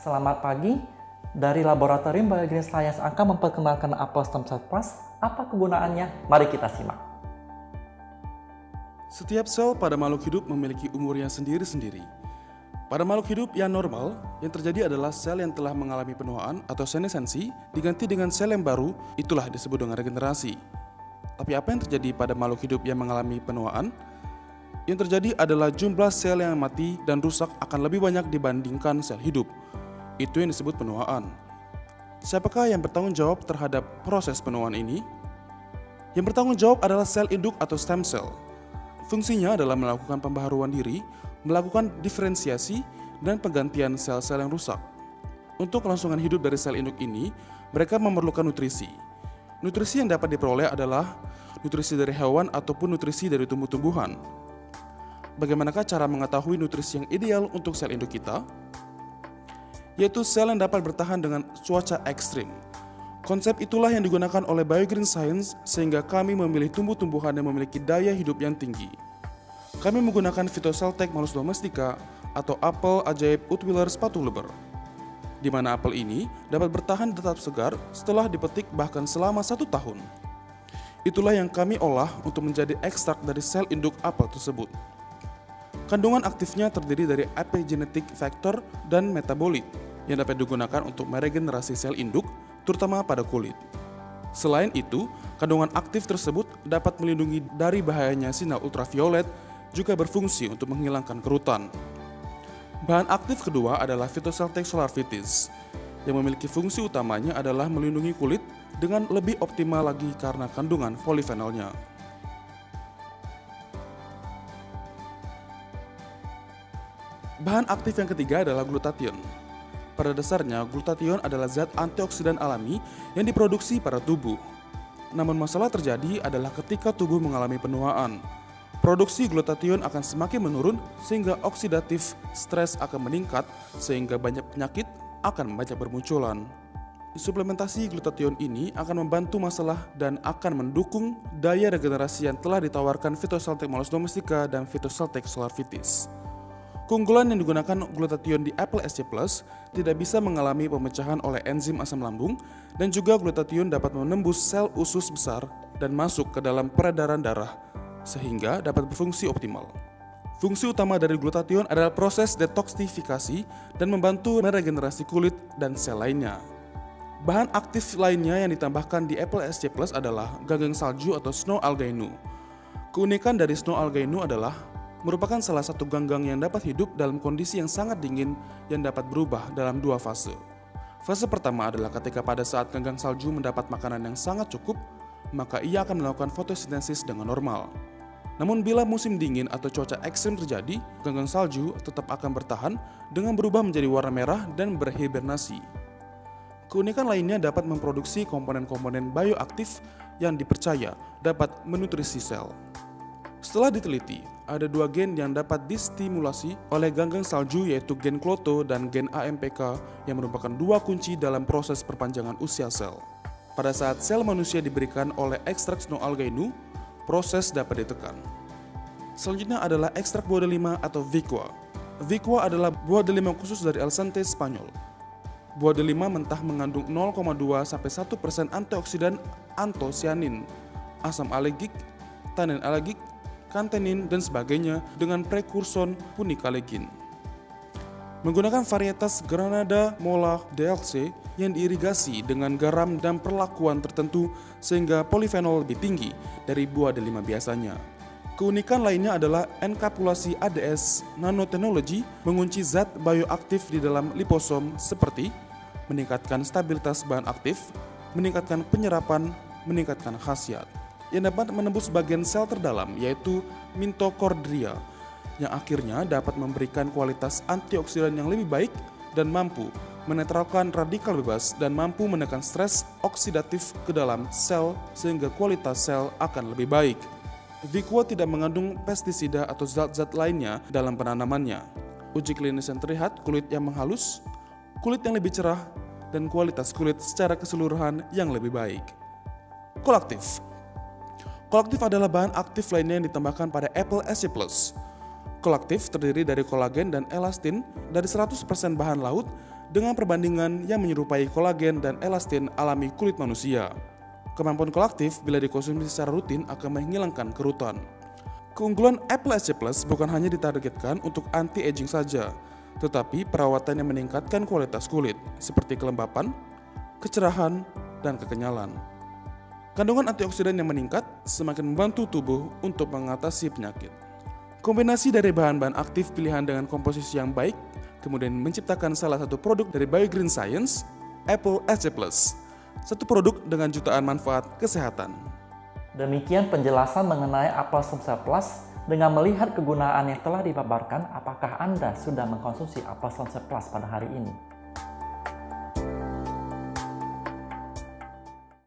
Selamat pagi, dari Laboratorium Biogenetic Science akan memperkenalkan apel stem cell plus. Apa kegunaannya? Mari kita simak. Setiap sel pada makhluk hidup memiliki umurnya sendiri-sendiri. Pada makhluk hidup yang normal, yang terjadi adalah sel yang telah mengalami penuaan atau senescensi diganti dengan sel yang baru, itulah disebut dengan regenerasi. Tapi apa yang terjadi pada makhluk hidup yang mengalami penuaan? Yang terjadi adalah jumlah sel yang mati dan rusak akan lebih banyak dibandingkan sel hidup. Itu yang disebut penuaan. Siapakah yang bertanggung jawab terhadap proses penuaan ini? Yang bertanggung jawab adalah sel induk atau stem cell. Fungsinya adalah melakukan pembaharuan diri, melakukan diferensiasi, dan penggantian sel-sel yang rusak. Untuk kelangsungan hidup dari sel induk ini, mereka memerlukan nutrisi. Nutrisi yang dapat diperoleh adalah nutrisi dari hewan ataupun nutrisi dari tumbuh-tumbuhan. Bagaimanakah cara mengetahui nutrisi yang ideal untuk sel induk kita? Yaitu sel yang dapat bertahan dengan cuaca ekstrim. Konsep itulah yang digunakan oleh Biogenetic Science sehingga kami memilih tumbuh-tumbuhan yang memiliki daya hidup yang tinggi. Kami menggunakan Phytoceltec Malus domestica atau apel ajaib Utwiller spatuleber, di mana apel ini dapat bertahan tetap segar setelah dipetik bahkan selama 1 tahun. Itulah yang kami olah untuk menjadi ekstrak dari sel induk apel tersebut. Kandungan aktifnya terdiri dari epigenetic factor dan metabolit yang dapat digunakan untuk meregenerasi sel induk, terutama pada kulit. Selain itu, kandungan aktif tersebut dapat melindungi dari bahayanya sinar ultraviolet, juga berfungsi untuk menghilangkan kerutan. Bahan aktif kedua adalah Phytoceltec solarvitis, yang memiliki fungsi utamanya adalah melindungi kulit dengan lebih optimal lagi karena kandungan polifenolnya. Bahan aktif yang ketiga adalah glutathione. Pada dasarnya, glutathione adalah zat antioksidan alami yang diproduksi pada tubuh. Namun masalah terjadi adalah ketika tubuh mengalami penuaan. Produksi glutathione akan semakin menurun sehingga oksidatif stres akan meningkat sehingga banyak penyakit akan banyak bermunculan. Suplementasi glutathione ini akan membantu masalah dan akan mendukung daya regenerasi yang telah ditawarkan Phytoceltec Malus domestica dan Phytoceltec solarvitis. Keunggulan yang digunakan glutathione di apel SC+ tidak bisa mengalami pemecahan oleh enzim asam lambung dan juga glutathione dapat menembus sel usus besar dan masuk ke dalam peredaran darah sehingga dapat berfungsi optimal. Fungsi utama dari glutathione adalah proses detoksifikasi dan membantu meregenerasi kulit dan sel lainnya. Bahan aktif lainnya yang ditambahkan di apel SC+ adalah ganggang salju atau snow algae nu. Keunikan dari snow algae nu adalah merupakan salah satu ganggang yang dapat hidup dalam kondisi yang sangat dingin yang dapat berubah dalam 2 fase. Fase pertama adalah ketika pada saat ganggang salju mendapat makanan yang sangat cukup, maka ia akan melakukan fotosintesis dengan normal. Namun bila musim dingin atau cuaca ekstrim terjadi, ganggang salju tetap akan bertahan dengan berubah menjadi warna merah dan berhibernasi. Keunikan lainnya dapat memproduksi komponen-komponen bioaktif yang dipercaya dapat menutrisi sel. Setelah diteliti, ada 2 gen yang dapat distimulasi oleh ganggang salju yaitu gen Kloto dan gen AMPK yang merupakan 2 kunci dalam proses perpanjangan usia sel. Pada saat sel manusia diberikan oleh ekstrak snow algae nu, proses dapat ditekan. Selanjutnya adalah ekstrak buah delima atau Viqua. Viqua adalah buah delima khusus dari Alsante, Spanyol. Buah delima mentah mengandung 0,2-1% antioksidan antosianin, asam alergik, tanin alergik, kantenin, dan sebagainya dengan prekurson punikalegin. Menggunakan varietas Granada Mola DLC yang diirigasi dengan garam dan perlakuan tertentu sehingga polifenol lebih tinggi dari buah delima biasanya. Keunikan lainnya adalah enkapsulasi ADS nanotechnology mengunci zat bioaktif di dalam liposom seperti meningkatkan stabilitas bahan aktif, meningkatkan penyerapan, meningkatkan khasiat yang dapat menembus bagian sel terdalam yaitu mitokondria yang akhirnya dapat memberikan kualitas antioksidan yang lebih baik dan mampu menetralkan radikal bebas dan mampu menekan stres oksidatif ke dalam sel sehingga kualitas sel akan lebih baik. Viqua tidak mengandung pestisida atau zat-zat lainnya dalam penanamannya. Uji klinis yang terlihat kulit yang menghalus, kulit yang lebih cerah, dan kualitas kulit secara keseluruhan yang lebih baik. Kolaktif. Kolaktif adalah bahan aktif lainnya yang ditambahkan pada apel SC+. Kolaktif terdiri dari kolagen dan elastin dari 100% bahan laut dengan perbandingan yang menyerupai kolagen dan elastin alami kulit manusia. Kemampuan kolaktif bila dikonsumsi secara rutin akan menghilangkan kerutan. Keunggulan Apple SC Plus bukan hanya ditargetkan untuk anti-aging saja, tetapi perawatan yang meningkatkan kualitas kulit, seperti kelembapan, kecerahan, dan kekenyalan. Kandungan antioksidan yang meningkat semakin membantu tubuh untuk mengatasi penyakit. Kombinasi dari bahan-bahan aktif pilihan dengan komposisi yang baik, kemudian menciptakan salah satu produk dari BioGreen Science, Apple SC Plus. Satu produk dengan jutaan manfaat kesehatan. Demikian penjelasan mengenai Apple Stem Cell Plus. Dengan melihat kegunaan yang telah dipaparkan, apakah Anda sudah mengkonsumsi Apple Stem Cell Plus pada hari ini?